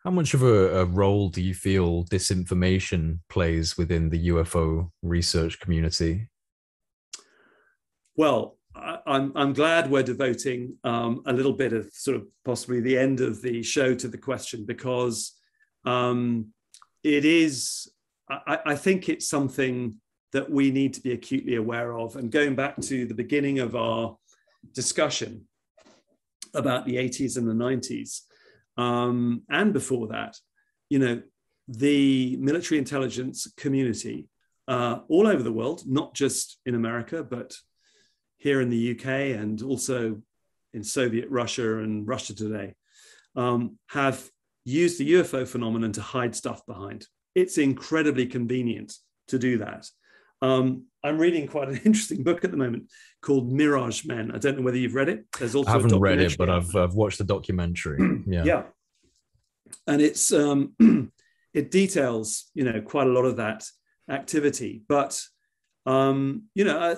How much of a role do you feel disinformation plays within the UFO research community? Well, I'm glad we're devoting a little bit of sort of possibly the end of the show to the question, because um, it is, I think it's something that we need to be acutely aware of. And going back to the beginning of our discussion about the 80s and the 90s, and before that, you know, the military intelligence community all over the world, not just in America, but here in the UK and also in Soviet Russia and Russia today, have used the UFO phenomenon to hide stuff behind. It's incredibly convenient to do that. I'm reading quite an interesting book at the moment called Mirage Men. I don't know whether you've read it. There's I also a haven't read it, documentary but out. I've watched the documentary. Yeah. Yeah, and it's it details, you know, quite a lot of that activity. But you know,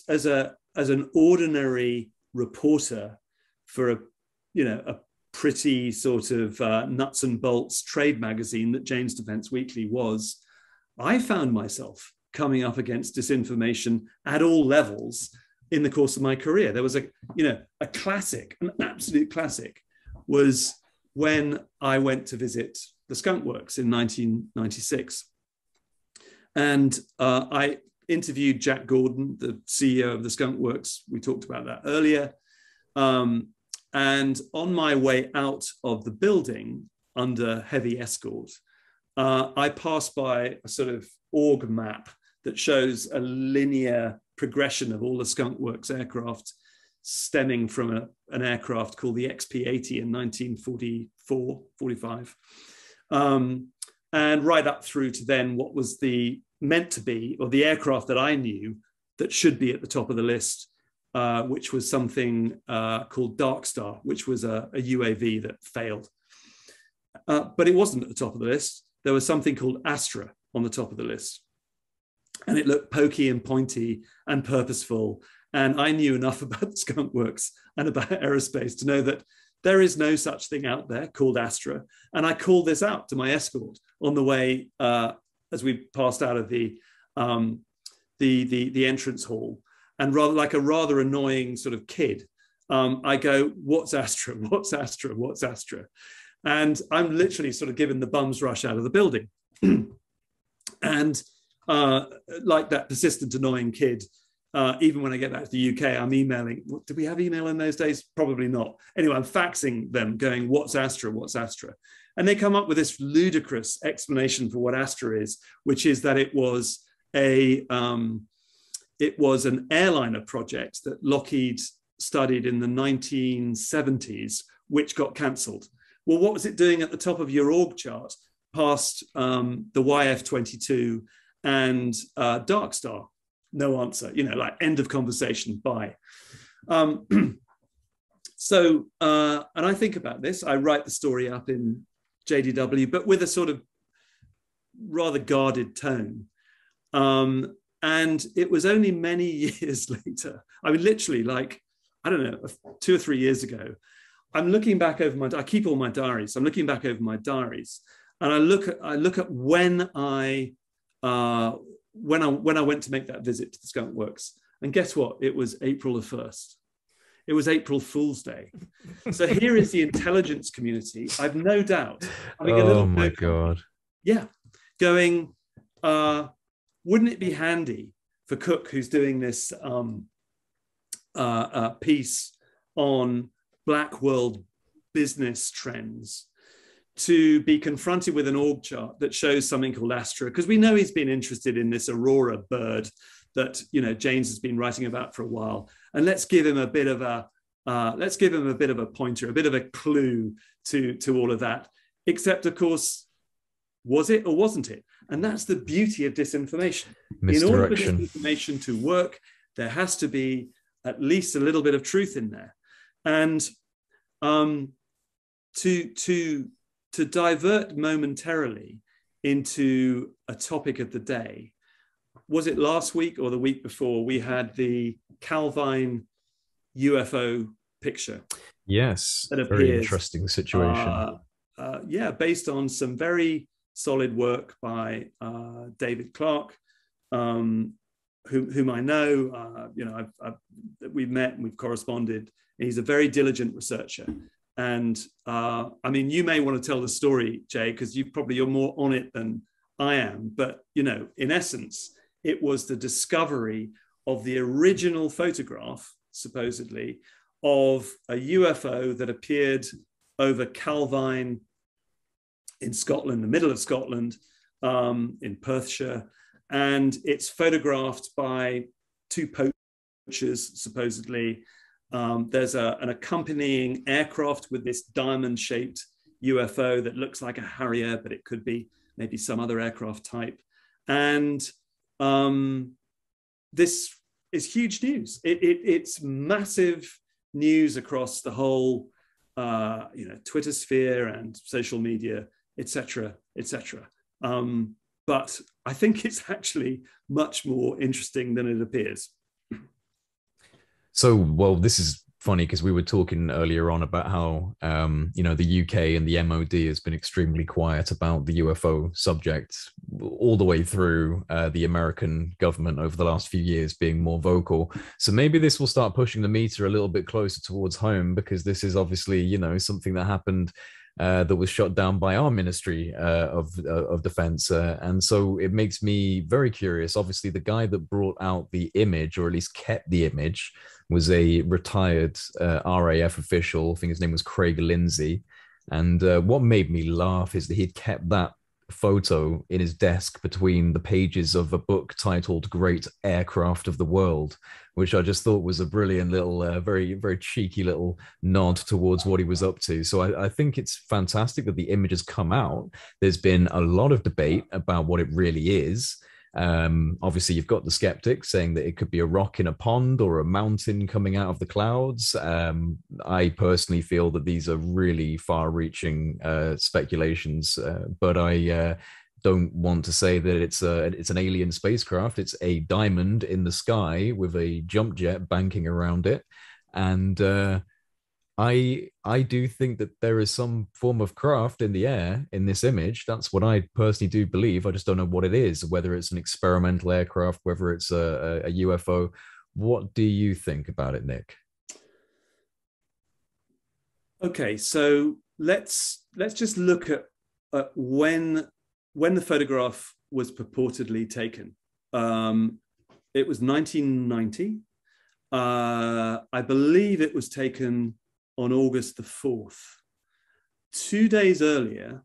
as an ordinary reporter for a, you know, a pretty sort of nuts and bolts trade magazine that Jane's Defense Weekly was, I found myself coming up against disinformation at all levels in the course of my career. There was a, you know, a classic, an absolute classic, was when I went to visit the Skunk Works in 1996. And I interviewed Jack Gordon, the CEO of the Skunk Works. We talked about that earlier. And on my way out of the building under heavy escort, I passed by a sort of org map that shows a linear progression of all the Skunk Works aircraft stemming from an aircraft called the XP-80 in 1944, 45. And right up through to then what was the meant to be, or the aircraft that I knew that should be at the top of the list, which was something called Dark Star, which was a UAV that failed. But it wasn't at the top of the list. There was something called Astra on the top of the list. And it looked pokey and pointy and purposeful. And I knew enough about the Skunk Works and about aerospace to know that there is no such thing out there called Astra. And I called this out to my escort on the way as we passed out of the entrance hall. And rather like a rather annoying sort of kid, I go, "What's Astra? What's Astra? What's Astra?" And I'm literally sort of given the bum's rush out of the building. And like that persistent, annoying kid, even when I get back to the UK, I'm emailing. Did we have email in those days? Probably not. Anyway, I'm faxing them going, "What's Astra? What's Astra?" And they come up with this ludicrous explanation for what Astra is, which is that it was an airliner project that Lockheed studied in the 1970s, which got cancelled. Well, what was it doing at the top of your org chart past the YF-22 and Dark Star? No answer, you know, like end of conversation, bye. So, and I think about this, I write the story up in JDW, but with a sort of rather guarded tone. And it was only many years later, I mean, literally like, I don't know, 2 or 3 years ago, I'm looking back over I keep all my diaries. I'm looking back over my diaries and I look at when I went to make that visit to the Skunk Works. And guess what? It was April the 1st. It was April Fool's Day. So here is the intelligence community, I've no doubt, having a Oh little my joke on me. God. Yeah, going, wouldn't it be handy for Cook, who's doing this piece on Black world business trends, to be confronted with an org chart that shows something called Astra? Because we know he's been interested in this Aurora bird that, you know, James has been writing about for a while, and let's give him a bit of a pointer, a bit of a clue to all of that. Except, of course, was it or wasn't it? And that's the beauty of disinformation. In order for disinformation to work, there has to be at least a little bit of truth in there. And to divert momentarily into a topic of the day, was it last week or the week before we had the Calvine UFO picture? Yes, that very appears, interesting situation. yeah, based on some very solid work by David Clark, whom I know. You know, we've met and we've corresponded. He's a very diligent researcher. And I mean, you may want to tell the story, Jay, because you're more on it than I am. But, you know, in essence, it was the discovery of the original photograph, supposedly, of a UFO that appeared over Calvine in Scotland, the middle of Scotland, in Perthshire. And it's photographed by two poachers, supposedly. There's an accompanying aircraft with this diamond-shaped UFO that looks like a Harrier, but it could be maybe some other aircraft type. And this is huge news. It's massive news across the whole, you know, Twitter sphere and social media, etc., etc. But I think it's actually much more interesting than it appears. So, well, this is funny because we were talking earlier on about how, you know, the UK and the MOD has been extremely quiet about the UFO subject all the way through the American government over the last few years being more vocal. So maybe this will start pushing the meter a little bit closer towards home, because this is obviously, you know, something that happened that was shot down by our Ministry of Defense. And so it makes me very curious. Obviously, the guy that brought out the image, or at least kept the image, was a retired RAF official. I think his name was Craig Lindsay. And what made me laugh is that he'd kept that photo in his desk between the pages of a book titled Great Aircraft of the World, which I just thought was a brilliant little, very, very cheeky little nod towards what he was up to. So I think it's fantastic that the image has come out. There's been a lot of debate about what it really is. Obviously, you've got the skeptics saying that it could be a rock in a pond or a mountain coming out of the clouds. I personally feel that these are really far-reaching speculations, but I don't want to say that it's an alien spacecraft. It's a diamond in the sky with a jump jet banking around it, and I do think that there is some form of craft in the air in this image. That's what I personally do believe. I just don't know what it is, whether it's an experimental aircraft, whether it's a UFO. What do you think about it, Nick? Okay, so let's just look at when the photograph was purportedly taken. It was 1990. I believe it was taken on August the 4th. 2 days earlier,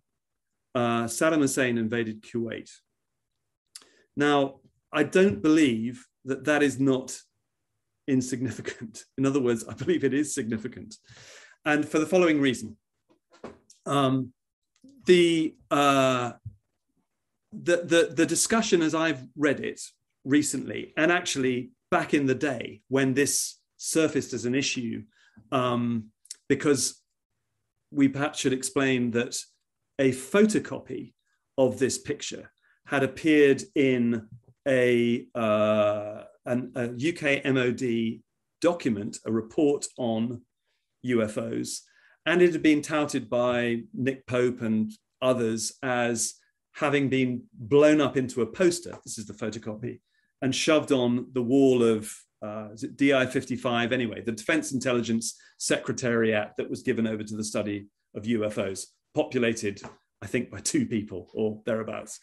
Saddam Hussein invaded Kuwait. Now, I don't believe that that is not insignificant. In other words, I believe it is significant. And for the following reason. The discussion, as I've read it recently, and actually back in the day when this surfaced as an issue, because we perhaps should explain that a photocopy of this picture had appeared in a UK MOD document, a report on UFOs, and it had been touted by Nick Pope and others as having been blown up into a poster. This is the photocopy, and shoved on the wall of is it DI-55? Anyway, the Defense Intelligence Secretariat that was given over to the study of UFOs, populated, I think, by 2 people or thereabouts.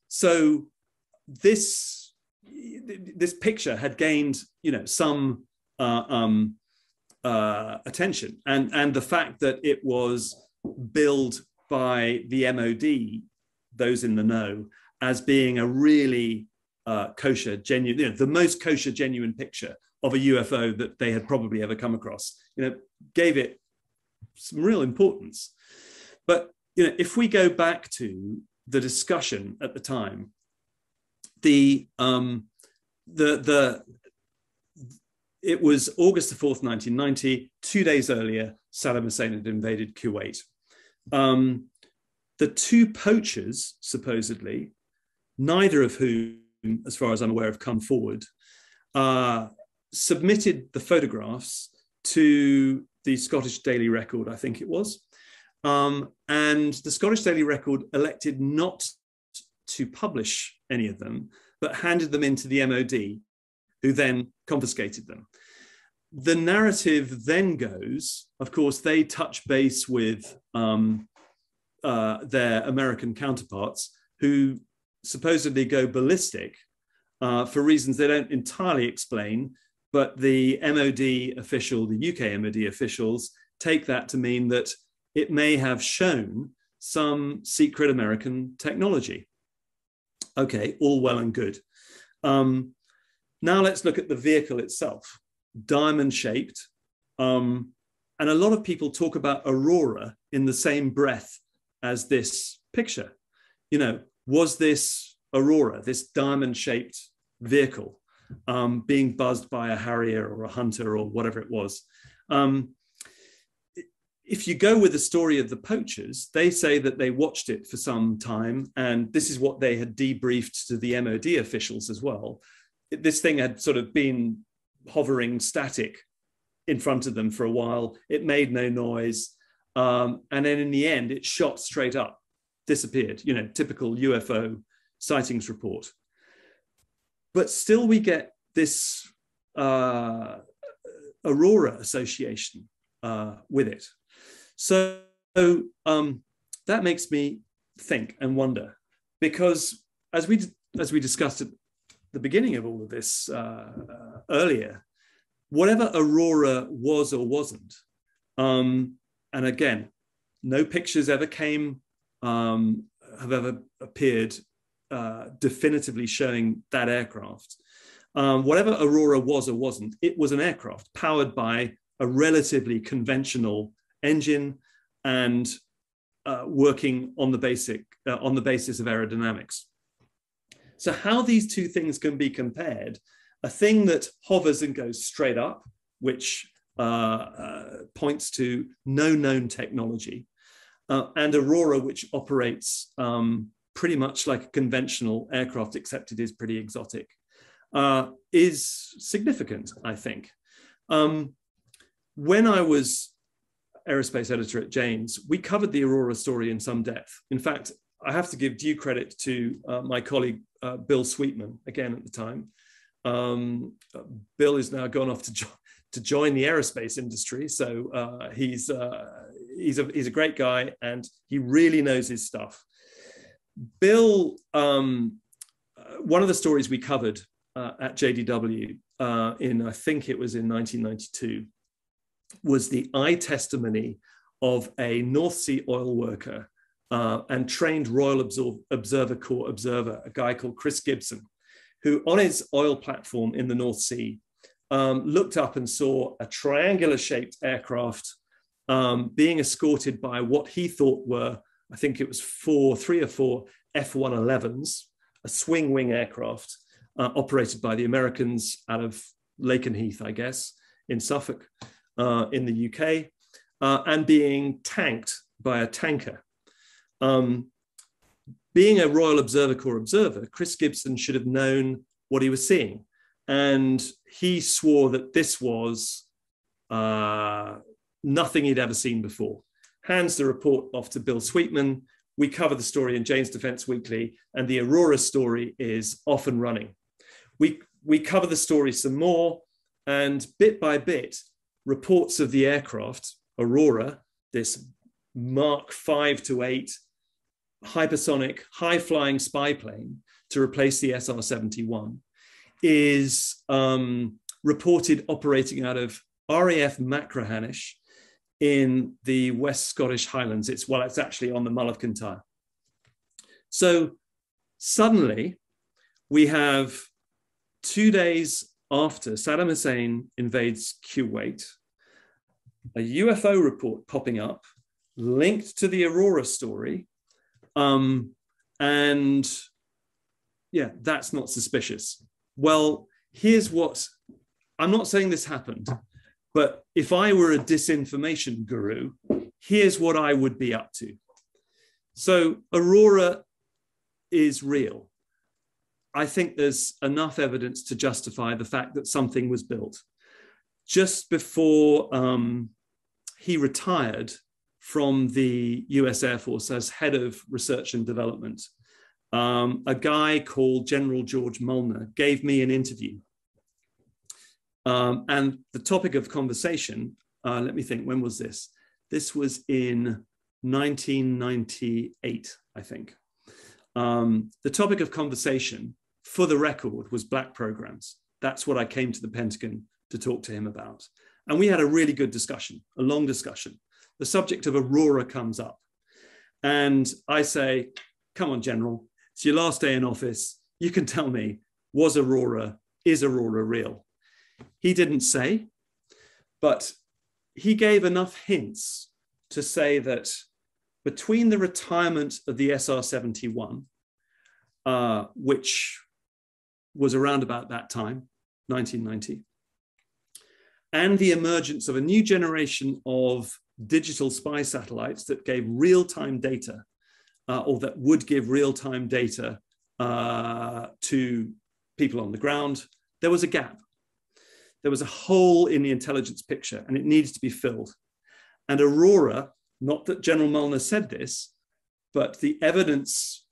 So this picture had gained, you know, some attention, and the fact that it was billed by the MOD, those in the know, as being a really kosher, genuine, you know, the most kosher, genuine picture of a UFO that they had probably ever come across, you know, gave it some real importance. But, you know, if we go back to the discussion at the time, it was August the 4th, 1990, 2 days earlier, Saddam Hussein had invaded Kuwait. The 2 poachers, supposedly, neither of whom, as far as I'm aware, have come forward, submitted the photographs to the Scottish Daily Record, I think it was. And the Scottish Daily Record elected not to publish any of them, but handed them into the MOD, who then confiscated them. The narrative then goes, of course, they touch base with their American counterparts, who supposedly go ballistic for reasons they don't entirely explain, but the MOD official, the UK MOD officials, take that to mean that it may have shown some secret American technology. Okay, all well and good. Now let's look at the vehicle itself, diamond-shaped. And a lot of people talk about Aurora in the same breath as this picture. You know, was this Aurora, this diamond-shaped vehicle, being buzzed by a Harrier or a Hunter or whatever it was? If you go with the story of the poachers, they say that they watched it for some time, and this is what they had debriefed to the MOD officials as well. This thing had sort of been hovering static in front of them for a while. It made no noise. And then in the end, it shot straight up, disappeared, you know, typical UFO sightings report. But still we get this Aurora association with it. So that makes me think and wonder, because as we discussed at the beginning of all of this earlier, whatever Aurora was or wasn't, and again, no pictures ever have ever appeared definitively showing that aircraft. Whatever Aurora was or wasn't, it was an aircraft powered by a relatively conventional engine and working on the basis of aerodynamics. So how these two things can be compared, a thing that hovers and goes straight up, which points to no known technology, and Aurora, which operates pretty much like a conventional aircraft, except it is pretty exotic, is significant, I think. When I was aerospace editor at Jane's, we covered the Aurora story in some depth. In fact, I have to give due credit to my colleague, Bill Sweetman, again at the time. Bill is now gone off to join the aerospace industry. So he's a great guy, and he really knows his stuff. Bill, one of the stories we covered at JDW I think it was in 1992, was the eye testimony of a North Sea oil worker and trained Royal Observer Corps observer, a guy called Chris Gibson, who on his oil platform in the North Sea looked up and saw a triangular-shaped aircraft being escorted by what he thought were, I think it was three or four F-111s, a swing wing aircraft operated by the Americans out of Lakenheath, I guess, in Suffolk, in the UK, and being tanked by a tanker. Being a Royal Observer Corps observer, Chris Gibson should have known what he was seeing. And he swore that this was nothing he'd ever seen before. Hands the report off to Bill Sweetman. We cover the story in Jane's Defense Weekly, and the Aurora story is off and running. We cover the story some more, and bit by bit, reports of the aircraft, Aurora, this Mark 5 to 8 hypersonic, high-flying spy plane to replace the SR-71, is reported operating out of RAF Machrihanish in the West Scottish Highlands. It's actually on the Mull of Kintyre. So suddenly we have 2 days after Saddam Hussein invades Kuwait, a UFO report popping up linked to the Aurora story. And yeah, that's not suspicious. Well, here's what, I'm not saying this happened, but if I were a disinformation guru, here's what I would be up to. So Aurora is real. I think there's enough evidence to justify the fact that something was built. Just before he retired from the US Air Force as head of research and development. A guy called General George Molnar gave me an interview. And the topic of conversation, let me think, when was this? This was in 1998, I think. The topic of conversation, for the record, was black programs. That's what I came to the Pentagon to talk to him about. And we had a really good discussion, a long discussion. The subject of Aurora comes up. And I say, come on, General, it's your last day in office. You can tell me, is Aurora real? He didn't say, but he gave enough hints to say that between the retirement of the SR-71, which was around about that time, 1990, and the emergence of a new generation of digital spy satellites that gave real-time data, or that would give real-time data to people on the ground, there was a gap. There was a hole in the intelligence picture, and it needed to be filled. And Aurora, not that General Molnar said this, but the evidence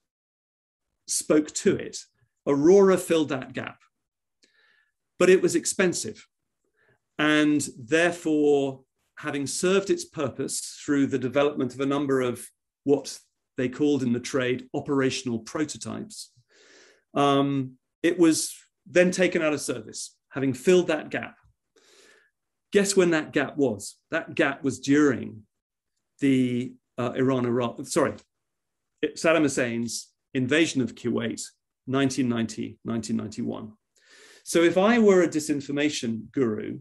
spoke to it. Aurora filled that gap. But it was expensive. And therefore, having served its purpose through the development of a number of what they called in the trade operational prototypes, it was then taken out of service, having filled that gap. Guess when that gap was? That gap was during the Saddam Hussein's invasion of Kuwait, 1990, 1991. So if I were a disinformation guru,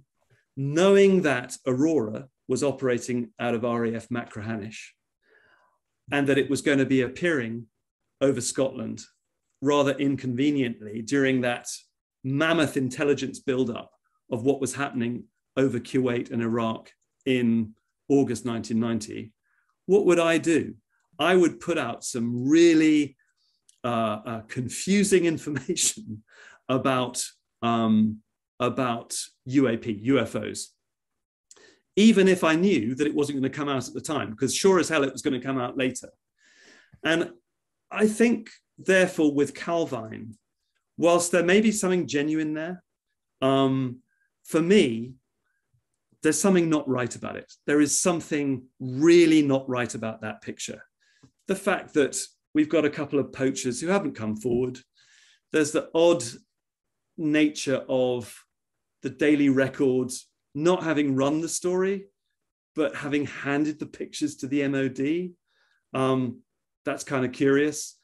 knowing that Aurora was operating out of RAF Machrihanish and that it was going to be appearing over Scotland rather inconveniently during that mammoth intelligence buildup of what was happening over Kuwait and Iraq in August 1990, what would I do? I would put out some really confusing information about UFOs, even if I knew that it wasn't going to come out at the time, because sure as hell it was going to come out later. And I think, therefore, with Calvine, whilst there may be something genuine there, for me, there's something not right about it. There is something really not right about that picture. The fact that we've got a couple of poachers who haven't come forward. There's the odd nature of the Daily Record not having run the story, but having handed the pictures to the MOD. That's kind of curious.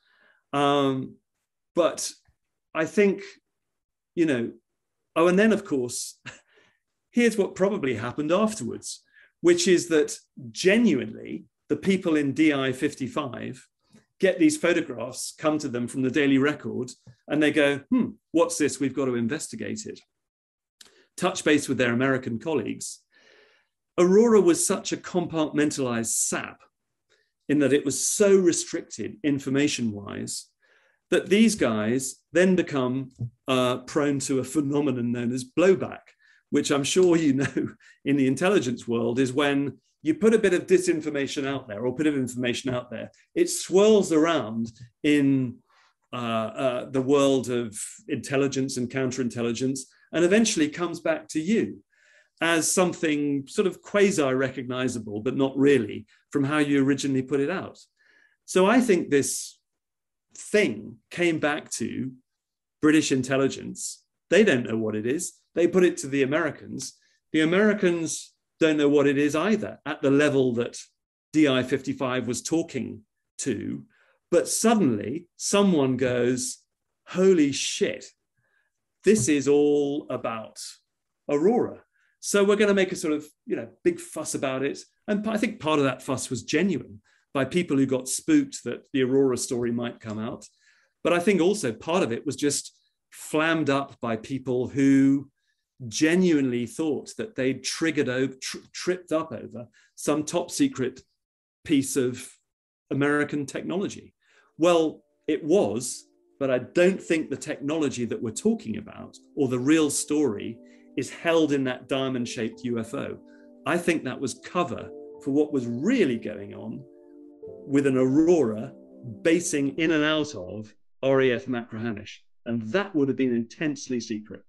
But I think, and then of course, here's what probably happened afterwards, which is that genuinely the people in DI 55 get these photographs, come to them from the Daily Record, and they go, what's this? We've got to investigate it. Touch base with their American colleagues. Aurora was such a compartmentalized sap in that it was so restricted information-wise that these guys then become prone to a phenomenon known as blowback, which I'm sure you know in the intelligence world is when you put a bit of disinformation out there or a bit of information out there, it swirls around in the world of intelligence and counterintelligence and eventually comes back to you as something sort of quasi-recognizable, but not really, from how you originally put it out. So I think this thing came back to British intelligence. They don't know what it is. They put it to the Americans. The Americans don't know what it is either at the level that DI 55 was talking to. But suddenly someone goes, holy shit, this is all about Aurora. So we're going to make a sort of, big fuss about it. And I think part of that fuss was genuine by people who got spooked that the Aurora story might come out. But I think also part of it was just flammed up by people who genuinely thought that they'd tripped up over some top secret piece of American technology. Well, it was, but I don't think the technology that we're talking about or the real story is held in that diamond-shaped UFO. I think that was cover for what was really going on with an Aurora basing in and out of RAF Machrihanish. And that would have been intensely secret.